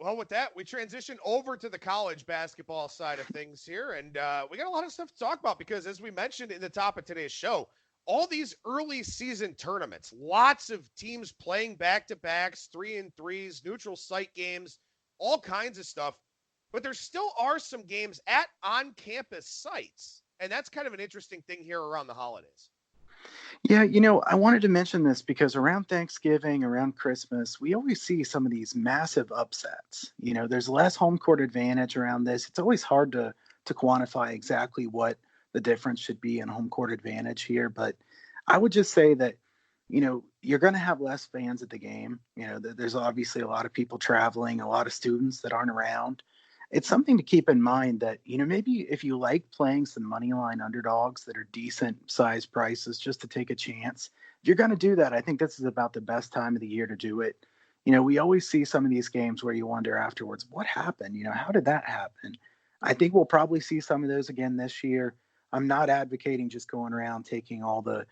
Well, with that, we transition over to the college basketball side of things here, and we got a lot of stuff to talk about because, as we mentioned in the top of today's show, all these early season tournaments, lots of teams playing back-to-backs, 3-3s, neutral site games, all kinds of stuff. But there still are some games at on-campus sites, and that's kind of an interesting thing here around the holidays. Yeah, I wanted to mention this because around Thanksgiving, around Christmas, we always see some of these massive upsets. There's less home court advantage around this. It's always hard to quantify exactly what the difference should be in home court advantage here, but I would just say that you're going to have less fans at the game. There's obviously a lot of people traveling, a lot of students that aren't around. It's something to keep in mind that, maybe if you like playing some money line underdogs that are decent size prices just to take a chance, if you're going to do that, I think this is about the best time of the year to do it. We always see some of these games where you wonder afterwards, what happened? How did that happen? I think we'll probably see some of those again this year. I'm not advocating just going around taking all the,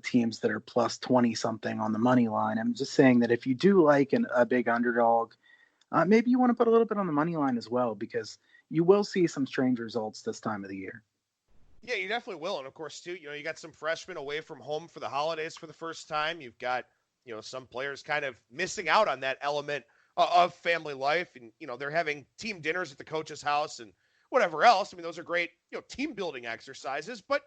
teams that are plus 20 something on the money line. I'm just saying that if you do like a big underdog, maybe you want to put a little bit on the money line as well, because you will see some strange results this time of the year. Yeah, you definitely will. And of course, too, you got some freshmen away from home for the holidays for the first time. You've got, some players kind of missing out on that element of family life. And, they're having team dinners at the coach's house and whatever else. I mean, those are great, team building exercises, but,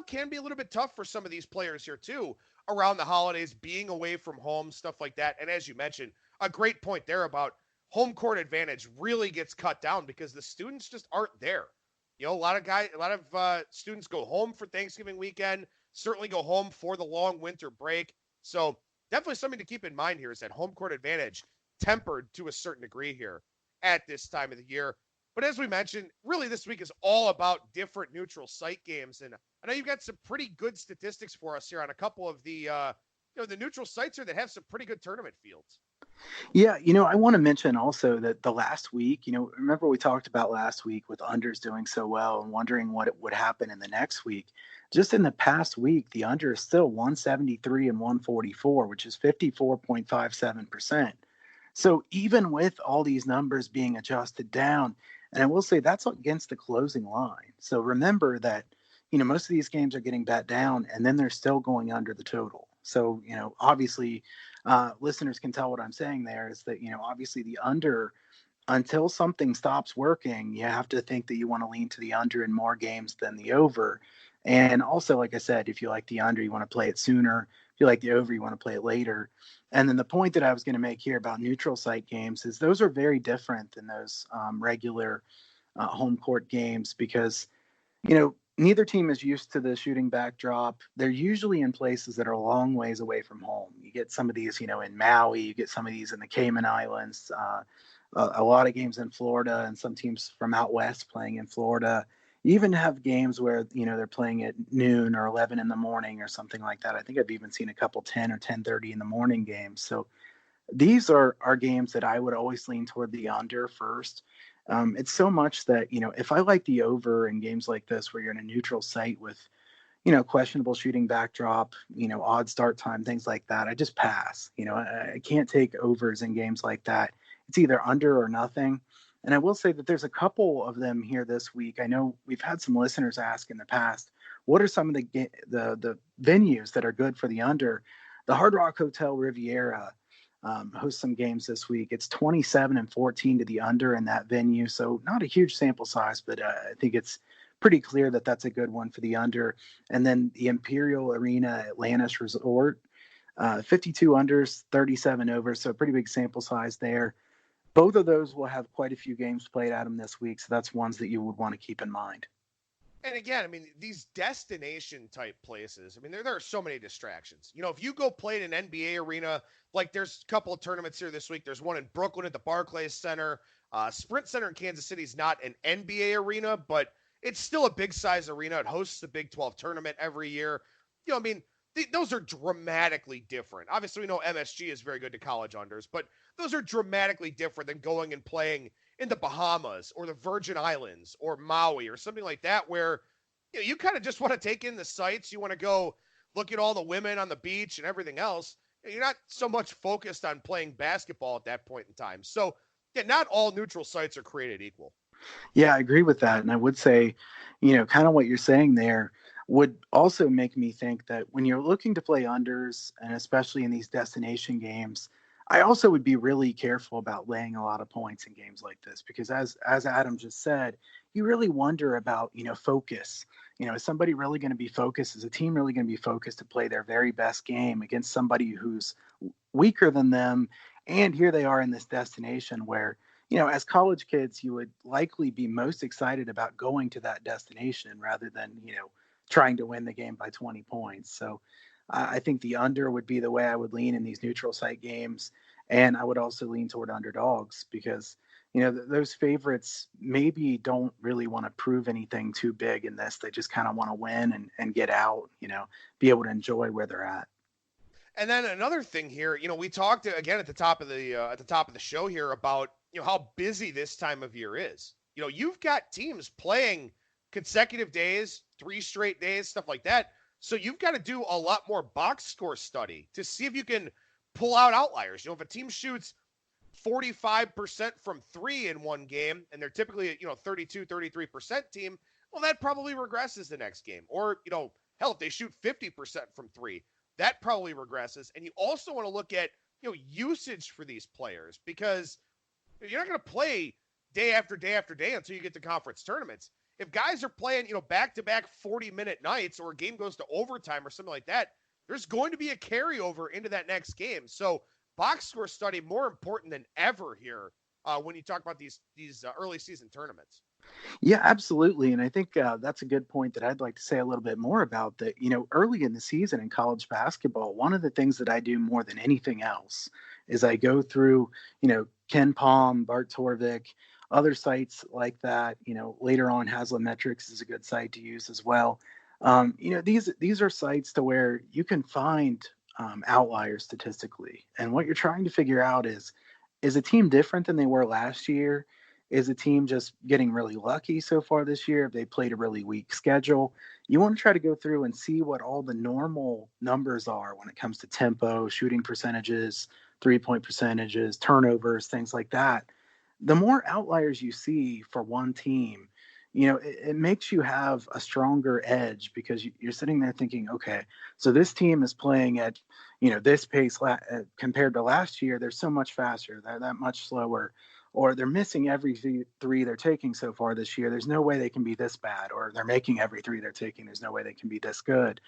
can be a little bit tough for some of these players here, too, around the holidays, being away from home, stuff like that. And as you mentioned, a great point there about home court advantage really gets cut down because the students just aren't there. A lot of students go home for Thanksgiving weekend, certainly go home for the long winter break. So definitely something to keep in mind here is that home court advantage tempered to a certain degree here at this time of the year. But as we mentioned, really this week is all about different neutral site games. And I know you've got some pretty good statistics for us here on a couple of the, the neutral sites here that have some pretty good tournament fields. Yeah, I want to mention also that the last week, remember we talked about last week with unders doing so well and wondering what would happen in the next week. Just in the past week, the under is still 173 and 144, which is 54.57%. So even with all these numbers being adjusted down, and I will say that's against the closing line. So remember that, most of these games are getting bet down and then they're still going under the total. So, obviously, listeners can tell what I'm saying there is that, obviously the under, until something stops working, you have to think that you want to lean to the under in more games than the over. And also, like I said, if you like the under, you want to play it sooner. If you like the over, you want to play it later. And then the point that I was going to make here about neutral site games is those are very different than those regular home court games because, neither team is used to the shooting backdrop. They're usually in places that are a long ways away from home. You get some of these, in Maui, you get some of these in the Cayman Islands, a lot of games in Florida and some teams from out west playing in Florida. You even have games where, they're playing at noon or 11 in the morning or something like that. I think I've even seen a couple 10 or 10:30 in the morning games. So these are games that I would always lean toward the under first. It's so much that, if I like the over in games like this where you're in a neutral site with, questionable shooting backdrop, odd start time, things like that, I just pass. I can't take overs in games like that. It's either under or nothing. And I will say that there's a couple of them here this week. I know we've had some listeners ask in the past, what are some of the venues that are good for the under? The Hard Rock Hotel Riviera hosts some games this week. It's 27-14 to the under in that venue. So not a huge sample size, but I think it's pretty clear that that's a good one for the under. And then the Imperial Arena Atlantis Resort, 52 unders, 37 overs. So a pretty big sample size there. Both of those will have quite a few games played at them this week. So that's ones that you would want to keep in mind. And again, I mean, these destination type places, I mean, there are so many distractions. If you go play in an NBA arena, like there's a couple of tournaments here this week. There's one in Brooklyn at the Barclays Center. Sprint Center in Kansas City is not an NBA arena, but it's still a big size arena. It hosts the Big 12 tournament every year. I mean, those are dramatically different. Obviously, we know MSG is very good to college unders, but those are dramatically different than going and playing in the Bahamas or the Virgin Islands or Maui or something like that, where you kind of just want to take in the sights. You want to go look at all the women on the beach and everything else. You're not so much focused on playing basketball at that point in time. So Yeah, not all neutral sites are created equal. Yeah, I agree with that. And I would say, kind of what you're saying there would also make me think that when you're looking to play unders, and especially in these destination games, I also would be really careful about laying a lot of points in games like this because as Adam just said, you really wonder about, focus. Is somebody really going to be focused? Is a team really going to be focused to play their very best game against somebody who's weaker than them? And here they are in this destination where as college kids, you would likely be most excited about going to that destination rather than, trying to win the game by 20 points. So I think the under would be the way I would lean in these neutral site games. And I would also lean toward underdogs because, those favorites maybe don't really want to prove anything too big in this. They just kind of want to win and get out, be able to enjoy where they're at. And then another thing here, we talked again at the top of the show here about how busy this time of year is. You've got teams playing consecutive days, 3 straight days, stuff like that. So you've got to do a lot more box score study to see if you can pull out outliers. If a team shoots 45% from 3 in one game and they're typically a 33% team, well, that probably regresses the next game. Or hell, if they shoot 50% from 3, that probably regresses. And you also want to look at usage for these players because you're not going to play day after day after day until you get to conference tournaments. If guys are playing back-to-back 40-minute nights or a game goes to overtime or something like that, there's going to be a carryover into that next game. So box score study more important than ever here when you talk about these early season tournaments. Yeah, absolutely. And I think that's a good point that I'd like to say a little bit more about that. Early in the season in college basketball, one of the things that I do more than anything else is I go through, Ken Palm, Bart Torvik, other sites like that. Later on, Haslametrics is a good site to use as well. These are sites to where you can find outliers statistically. And what you're trying to figure out is a team different than they were last year? Is a team just getting really lucky so far this year? If they played a really weak schedule, you want to try to go through and see what all the normal numbers are when it comes to tempo, shooting percentages, 3-point percentages, turnovers, things like that. The more outliers you see for one team, it makes you have a stronger edge because you're sitting there thinking, okay, so this team is playing at, this pace compared to last year. They're so much faster. They're that much slower. Or they're missing every 3 they're taking so far this year. There's no way they can be this bad. Or they're making every 3 they're taking. There's no way they can be this good.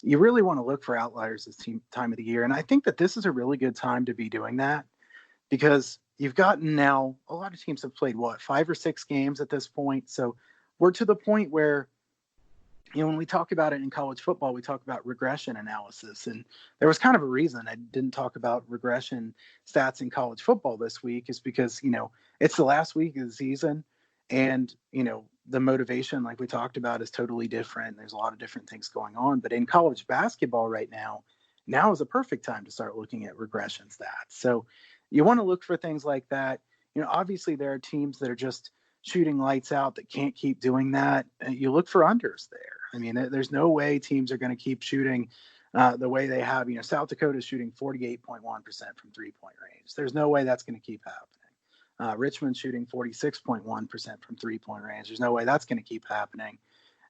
You really want to look for outliers this time of the year. And I think that this is a really good time to be doing that because you've gotten now, a lot of teams have played, 5 or 6 games at this point. So we're to the point where, when we talk about it in college football, we talk about regression analysis. And there was kind of a reason I didn't talk about regression stats in college football this week is because, it's the last week of the season. And, the motivation, like we talked about, is totally different. There's a lot of different things going on. But in college basketball right now is a perfect time to start looking at regression stats. So you want to look for things like that. Obviously there are teams that are just shooting lights out that can't keep doing that. You look for unders there. I mean, there's no way teams are going to keep shooting the way they have. South Dakota is shooting 48.1% from 3-point range. There's no way that's going to keep happening. Richmond's shooting 46.1% from 3-point range. There's no way that's going to keep happening.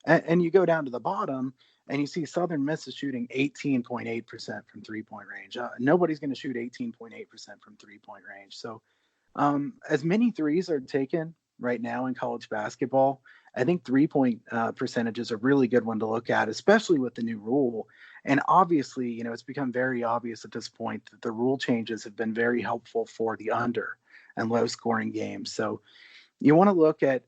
And you go down to the bottom and you see Southern Miss is shooting 18.8% from 3-point range. Nobody's going to shoot 18.8% from 3-point range. So as many threes are taken right now in college basketball, I think 3-point percentage is a really good one to look at, especially with the new rule. And obviously, it's become very obvious at this point that the rule changes have been very helpful for the under and low scoring games. So you want to look at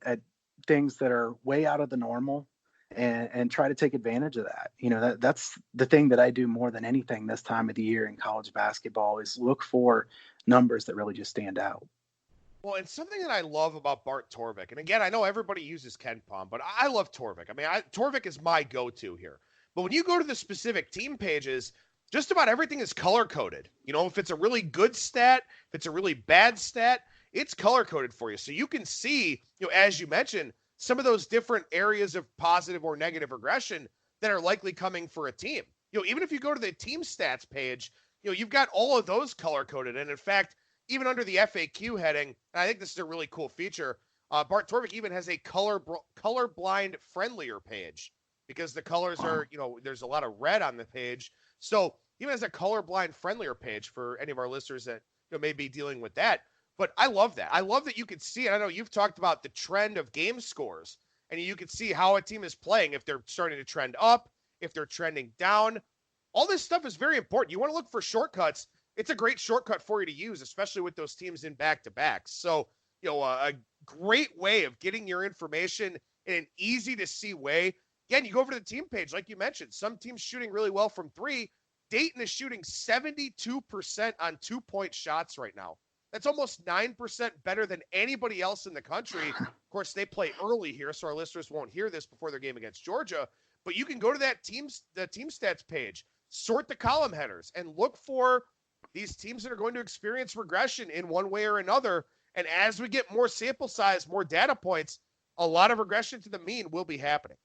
things that are way out of the normal and try to take advantage of that. That's the thing that I do more than anything this time of the year in college basketball is look for numbers that really just stand out. Well, and something that I love about Bart Torvik, and again, I know everybody uses Ken Palm, but I love Torvik. I mean, Torvik is my go-to here. But when you go to the specific team pages, just about everything is color-coded. If it's a really good stat, if it's a really bad stat, it's color-coded for you. So you can see, as you mentioned, some of those different areas of positive or negative regression that are likely coming for a team. Even if you go to the team stats page, you've got all of those color-coded. And in fact, even under the FAQ heading, and I think this is a really cool feature, Bart Torvik even has a colorblind friendlier page because the colors are, there's a lot of red on the page. So even has a colorblind friendlier page for any of our listeners that may be dealing with that. But I love that. I love that you can see it. I know you've talked about the trend of game scores, and you can see how a team is playing, if they're starting to trend up, if they're trending down. All this stuff is very important. You want to look for shortcuts. It's a great shortcut for you to use, especially with those teams in back-to-backs. So, a great way of getting your information in an easy-to-see way. Again, you go over to the team page, like you mentioned. Some teams shooting really well from three. Dayton is shooting 72% on two-point shots right now. That's almost 9% better than anybody else in the country. Of course, they play early here, so our listeners won't hear this before their game against Georgia. But you can go to the team stats page, sort the column headers, and look for these teams that are going to experience regression in one way or another. And as we get more sample size, more data points, a lot of regression to the mean will be happening.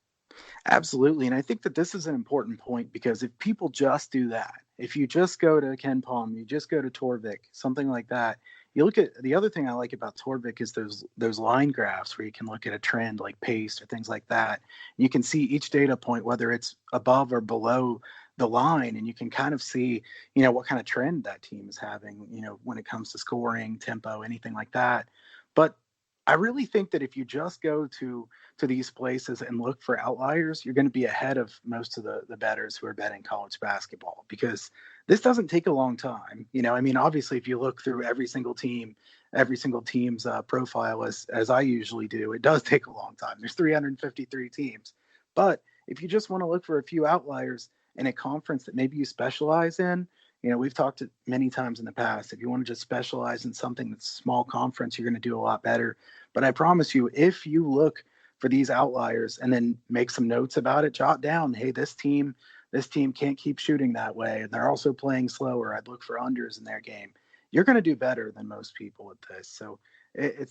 Absolutely. And I think that this is an important point, because if people just do that, if you just go to Ken Palm, you just go to Torvik, something like that, you look at the other thing I like about Torvik is those line graphs where you can look at a trend like pace or things like that. You can see each data point, whether it's above or below the line, and you can kind of see, what kind of trend that team is having, when it comes to scoring, tempo, anything like that. But I really think that if you just go to these places and look for outliers, you're going to be ahead of most of the bettors who are betting college basketball, because this doesn't take a long time. Obviously, if you look through every single team's profile, as I usually do, it does take a long time. There's 353 teams. But if you just want to look for a few outliers in a conference that maybe you specialize in, we've talked many times in the past, if you want to just specialize in something that's a small conference, you're going to do a lot better. But I promise you, if you look for these outliers and then make some notes about it, jot down, hey, this team can't keep shooting that way, and they're also playing slower, I'd look for unders in their game, you're going to do better than most people at this. So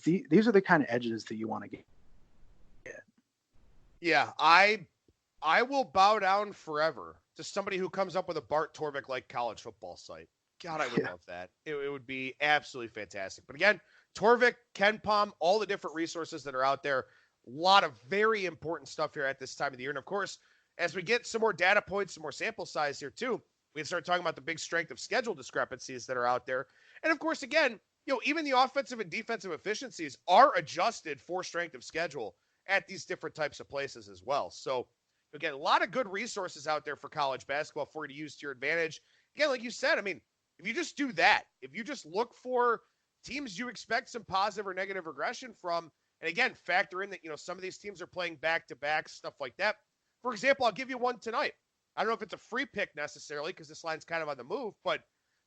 these are the kind of edges that you want to get. Yeah, I will bow down forever to somebody who comes up with a Bart Torvik like college football site. God, I would love that. It would be absolutely fantastic. But again, Torvik, Ken Palm, all the different resources that are out there. A lot of very important stuff here at this time of the year. And of course, as we get some more data points, some more sample size here too, we can start talking about the big strength of schedule discrepancies that are out there. And of course, again, even the offensive and defensive efficiencies are adjusted for strength of schedule at these different types of places as well. So again, a lot of good resources out there for college basketball for you to use to your advantage. Again, like you said, if you just do that, if you just look for teams you expect some positive or negative regression from, and again, factor in that, some of these teams are playing back-to-back, stuff like that. For example, I'll give you one tonight. I don't know if it's a free pick necessarily because this line's kind of on the move, but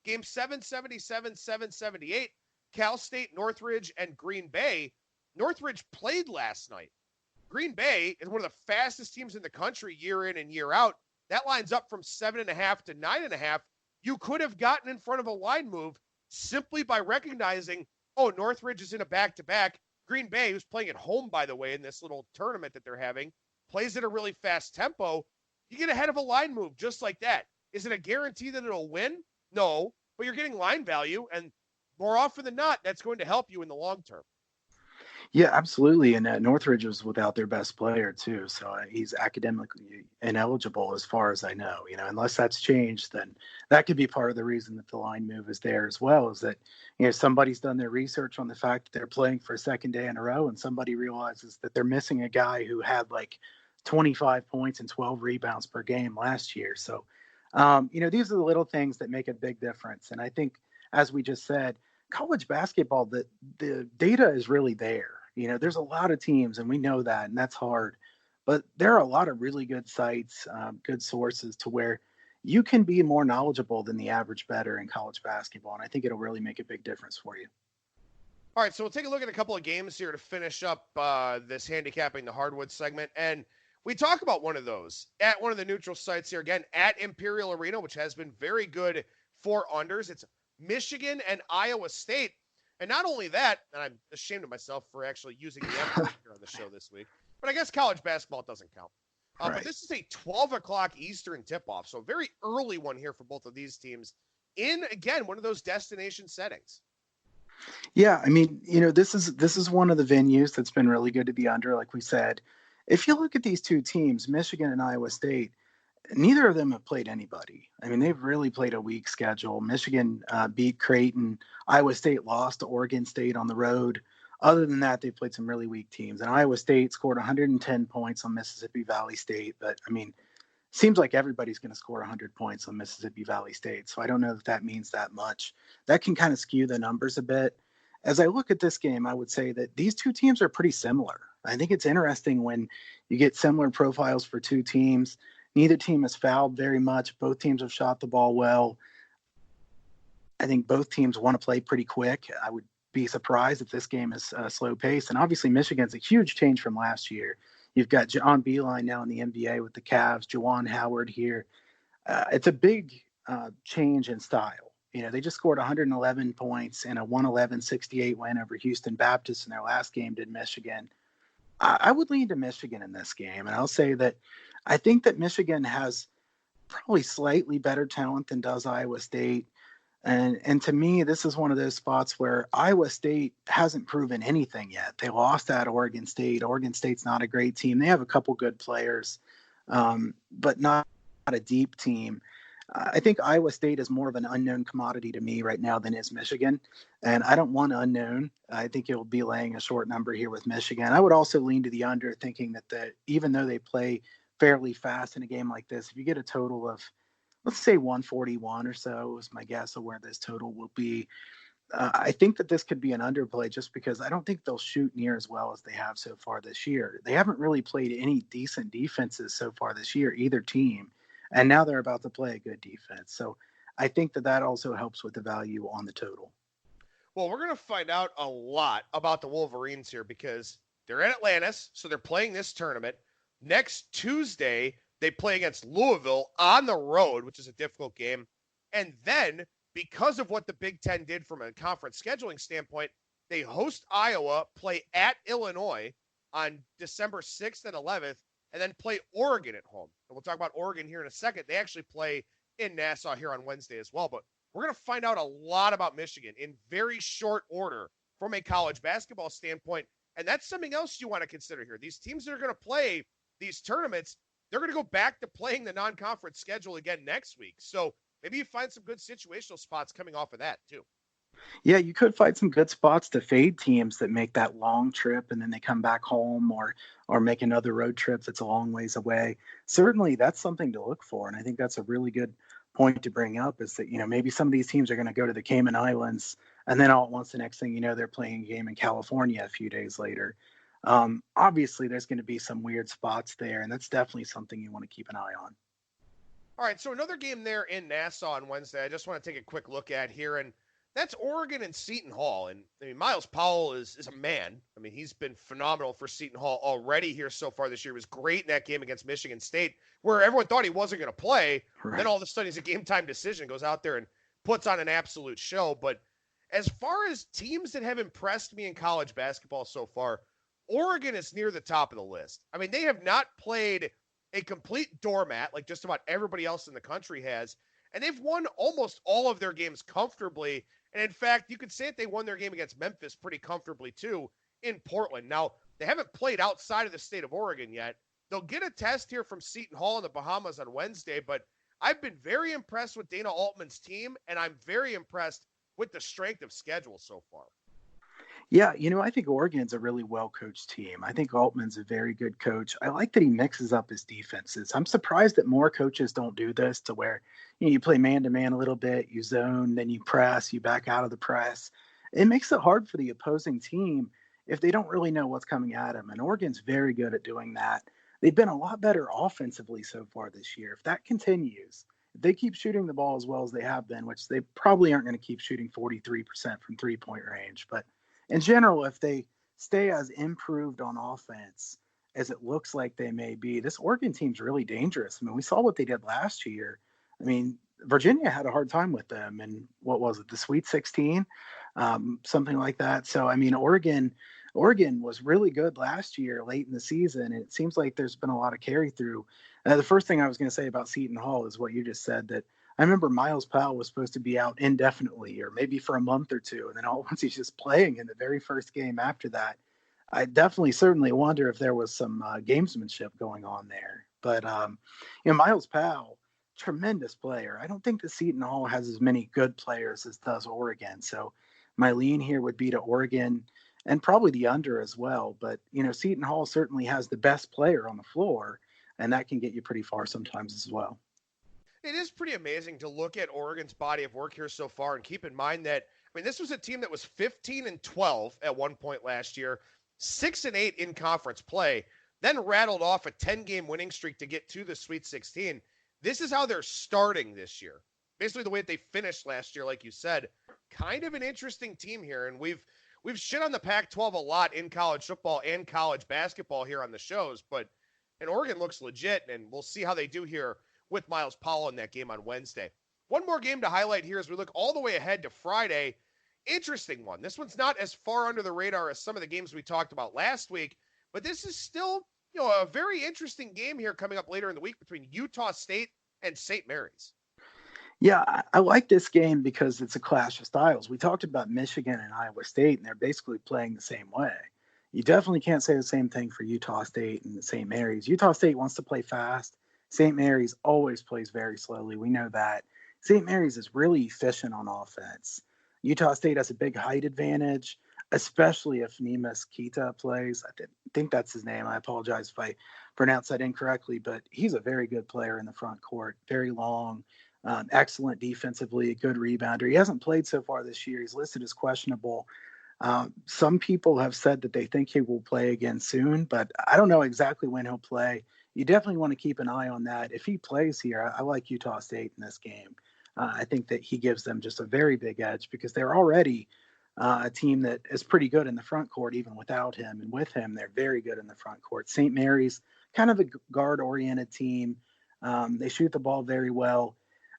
game 777, 778, Cal State, Northridge, and Green Bay. Northridge played last night. Green Bay is one of the fastest teams in the country year in and year out. That line's up from 7.5 to 9.5. You could have gotten in front of a line move simply by recognizing, Northridge is in a back-to-back. Green Bay, who's playing at home, by the way, in this little tournament that they're having, plays at a really fast tempo. You get ahead of a line move just like that. Is it a guarantee that it'll win? No, but you're getting line value, and more often than not, that's going to help you in the long term. Yeah, absolutely. And Northridge was without their best player too, so he's academically ineligible as far as I know. Unless that's changed, then that could be part of the reason that the line move is there as well. Is that somebody's done their research on the fact that they're playing for a second day in a row, and somebody realizes that they're missing a guy who had like 25 points and 12 rebounds per game last year. So, these are the little things that make a big difference. And I think, as we just said, college basketball, the data is really there. There's a lot of teams, and we know that, and that's hard. But there are a lot of really good sites, good sources to where you can be more knowledgeable than the average bettor in college basketball, and I think it'll really make a big difference for you. All right, so we'll take a look at a couple of games here to finish up this Handicapping the Hardwood segment, and we talk about one of those at one of the neutral sites here, again, at Imperial Arena, which has been very good for unders. It's Michigan and Iowa State. And not only that, and I'm ashamed of myself for actually using the M here on the show this week, but I guess college basketball doesn't count. Right. But this is a 12 o'clock Eastern tip-off, so a very early one here for both of these teams in, again, one of those destination settings. Yeah, I mean, this is one of the venues that's been really good to be under, like we said. If you look at these two teams, Michigan and Iowa State, neither of them have played anybody. I mean, they've really played a weak schedule. Michigan beat Creighton. Iowa State lost to Oregon State on the road. Other than that, they've played some really weak teams. And Iowa State scored 110 points on Mississippi Valley State. But, I mean, seems like everybody's going to score 100 points on Mississippi Valley State. So I don't know if that means that much. That can kind of skew the numbers a bit. As I look at this game, I would say that these two teams are pretty similar. I think it's interesting when you get similar profiles for two teams. Neither team has fouled very much. Both teams have shot the ball well. I think both teams want to play pretty quick. I would be surprised if this game is slow pace. And obviously, Michigan's a huge change from last year. You've got John Beilein now in the NBA with the Cavs, Juwan Howard here. It's a big change in style. They just scored 111 points in a 111-68 win over Houston Baptist in their last game, did Michigan. I would lean to Michigan in this game, and I'll say that I think that Michigan has probably slightly better talent than does Iowa State. And to me, this is one of those spots where Iowa State hasn't proven anything yet. They lost at Oregon State. Oregon State's not a great team. They have a couple good players, but not a deep team. I think Iowa State is more of an unknown commodity to me right now than is Michigan. And I don't want unknown. I think it will be laying a short number here with Michigan. I would also lean to the under, thinking that even though they play fairly fast in a game like this, if you get a total of, let's say 141 or so is my guess of where this total will be. I think that this could be an underplay just because I don't think they'll shoot near as well as they have so far this year. They haven't really played any decent defenses so far this year, either team. And now they're about to play a good defense. So I think that also helps with the value on the total. Well, we're going to find out a lot about the Wolverines here because they're in Atlantis, so they're playing this tournament. Next Tuesday, they play against Louisville on the road, which is a difficult game. And then, because of what the Big Ten did from a conference scheduling standpoint, they host Iowa, play at Illinois on December 6th and 11th, and then play Oregon at home. And we'll talk about Oregon here in a second. They actually play in Nassau here on Wednesday as well. But we're going to find out a lot about Michigan in very short order from a college basketball standpoint. And that's something else you want to consider here. These teams that are going to play these tournaments, they're going to go back to playing the non-conference schedule again next week. So maybe you find some good situational spots coming off of that too. Yeah, you could find some good spots to fade teams that make that long trip and then they come back home or make another road trip that's a long ways away. Certainly that's something to look for. And I think that's a really good point to bring up is that, maybe some of these teams are going to go to the Cayman Islands and then all at once the next thing you know, they're playing a game in California a few days later. Obviously there's going to be some weird spots there, and that's definitely something you want to keep an eye on. All right, so another game there in Nassau on Wednesday I just want to take a quick look at here, and that's Oregon and Seton Hall. And I mean, Miles Powell is a man. I mean, he's been phenomenal for Seton Hall already here so far this year. He was great in that game against Michigan State, where everyone thought he wasn't going to play. Right. Then all of a sudden, he's a game-time decision, goes out there and puts on an absolute show. But as far as teams that have impressed me in college basketball so far, Oregon is near the top of the list. I mean, they have not played a complete doormat like just about everybody else in the country has, and they've won almost all of their games comfortably. And in fact, you could say that they won their game against Memphis pretty comfortably too in Portland. Now, they haven't played outside of the state of Oregon yet. They'll get a test here from Seton Hall in the Bahamas on Wednesday, but I've been very impressed with Dana Altman's team, and I'm very impressed with the strength of schedule so far. Yeah, I think Oregon's a really well-coached team. I think Altman's a very good coach. I like that he mixes up his defenses. I'm surprised that more coaches don't do this, to where you play man-to-man a little bit, you zone, then you press, you back out of the press. It makes it hard for the opposing team if they don't really know what's coming at them, and Oregon's very good at doing that. They've been a lot better offensively so far this year. If that continues, if they keep shooting the ball as well as they have been, which they probably aren't going to keep shooting 43% from three-point range, but in general, if they stay as improved on offense as it looks like they may be, this Oregon team's really dangerous. I mean, we saw what they did last year. I mean, Virginia had a hard time with them, and what was it, the Sweet 16, something like that. So, I mean, Oregon was really good last year, late in the season, and it seems like there's been a lot of carry through. The first thing I was going to say about Seton Hall is what you just said, that I remember Miles Powell was supposed to be out indefinitely or maybe for a month or two. And then all at once he's just playing in the very first game after that. I definitely certainly wonder if there was some gamesmanship going on there. But, Miles Powell, tremendous player. I don't think the Seton Hall has as many good players as does Oregon. So my lean here would be to Oregon and probably the under as well. But, Seton Hall certainly has the best player on the floor, and that can get you pretty far sometimes as well. It is pretty amazing to look at Oregon's body of work here so far and keep in mind that, this was a team that was 15-12 at one point last year, 6-8 in conference play, then rattled off a 10-game winning streak to get to the Sweet 16. This is how they're starting this year. Basically the way that they finished last year, like you said, kind of an interesting team here. And we've shit on the Pac-12 a lot in college football and college basketball here on the shows, and Oregon looks legit, and we'll see how they do here with Miles Powell in that game on Wednesday. One more game to highlight here as we look all the way ahead to Friday. Interesting one. This one's not as far under the radar as some of the games we talked about last week, but this is still, a very interesting game here coming up later in the week between Utah State and St. Mary's. Yeah, I like this game because it's a clash of styles. We talked about Michigan and Iowa State, and they're basically playing the same way. You definitely can't say the same thing for Utah State and St. Mary's. Utah State wants to play fast. St. Mary's always plays very slowly. We know that. St. Mary's is really efficient on offense. Utah State has a big height advantage, especially if Neemias Queta plays. I think that's his name. I apologize if I pronounce that incorrectly, but he's a very good player in the front court, very long, excellent defensively, a good rebounder. He hasn't played so far this year. He's listed as questionable. Some people have said that they think he will play again soon, but I don't know exactly when he'll play. You definitely want to keep an eye on that. If he plays here, I like Utah State in this game. I think that he gives them just a very big edge because they're already a team that is pretty good in the front court, even without him. And with him, they're very good in the front court. St. Mary's, kind of a guard-oriented team. They shoot the ball very well.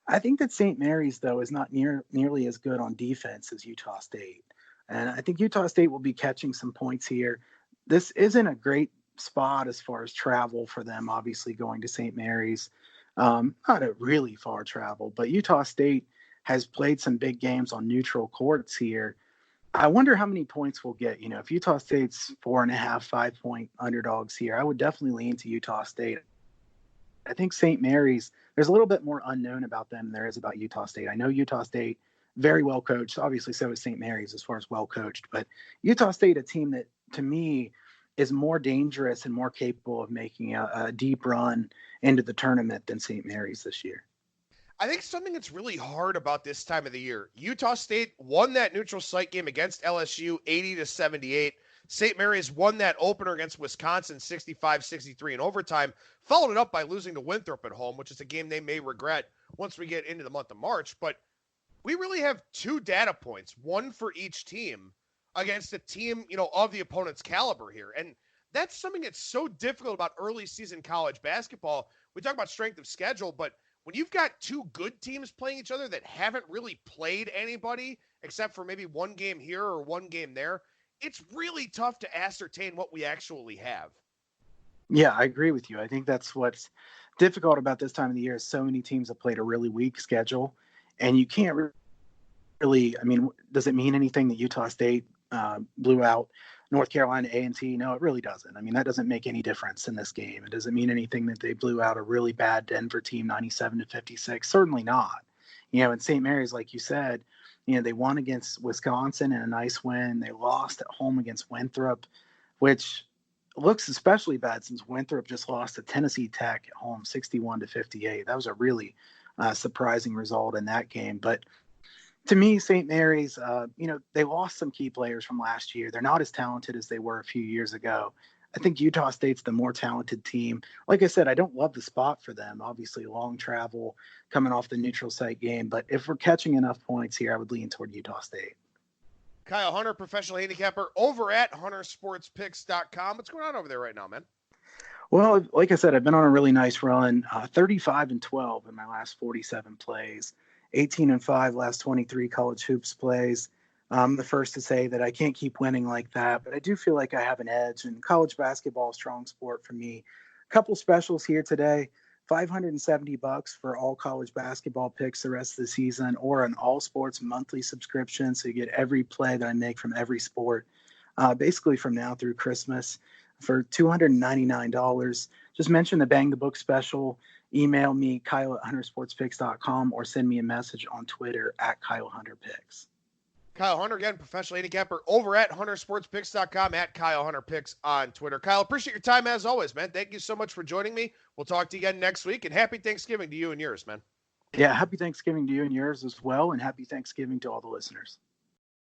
I think that St. Mary's, though, is not nearly as good on defense as Utah State. And I think Utah State will be catching some points here. This isn't a great spot as far as travel for them, obviously going to St. Mary's. Not a really far travel, but Utah State has played some big games on neutral courts here. I wonder how many points we'll get. If Utah State's 4.5, 5-point underdogs here, I would definitely lean to Utah State. I think St. Mary's, there's a little bit more unknown about them than there is about Utah State. I know Utah State, very well coached. Obviously, so is St. Mary's as far as well coached. But Utah State, a team that, to me, is more dangerous and more capable of making a deep run into the tournament than St. Mary's this year. I think something that's really hard about this time of the year, Utah State won that neutral site game against LSU 80-78. St. Mary's won that opener against Wisconsin 65-63 in overtime, followed it up by losing to Winthrop at home, which is a game they may regret once we get into the month of March. But we really have two data points, one for each team against a team, of the opponent's caliber here. And that's something that's so difficult about early season college basketball. We talk about strength of schedule, but when you've got two good teams playing each other that haven't really played anybody except for maybe one game here or one game there, it's really tough to ascertain what we actually have. Yeah, I agree with you. I think that's what's difficult about this time of the year is so many teams have played a really weak schedule, and you can't really, does it mean anything that Utah State blew out North Carolina A&T? No, it really doesn't. That doesn't make any difference in this game. It doesn't mean anything that they blew out a really bad Denver team 97-56. Certainly not. And St. Mary's, like you said, they won against Wisconsin in a nice win. They lost at home against Winthrop, which looks especially bad since Winthrop just lost to Tennessee Tech at home 61-58. That was a really surprising result in that game. But to me, St. Mary's, they lost some key players from last year. They're not as talented as they were a few years ago. I think Utah State's the more talented team. Like I said, I don't love the spot for them. Obviously, long travel coming off the neutral site game. But if we're catching enough points here, I would lean toward Utah State. Kyle Hunter, professional handicapper over at huntersportspicks.com. What's going on over there right now, man? Well, like I said, I've been on a really nice run. 35-12 in my last 47 plays. 18-5 last 23 college hoops plays. I'm the first to say that I can't keep winning like that, but I do feel like I have an edge, and college basketball is a strong sport for me. A couple specials here today. $570 for all college basketball picks the rest of the season, or an all sports monthly subscription. So you get every play that I make from every sport, basically from now through Christmas for $299. Just mention the Bang the Book special. Email me, Kyle@HunterSportsPicks.com, or send me a message on Twitter @KyleHunterPicks. Kyle Hunter, again, professional handicapper over at HunterSportsPicks.com, @KyleHunterPicks on Twitter. Kyle, appreciate your time as always, man. Thank you so much for joining me. We'll talk to you again next week, and happy Thanksgiving to you and yours, man. Yeah, happy Thanksgiving to you and yours as well, and happy Thanksgiving to all the listeners.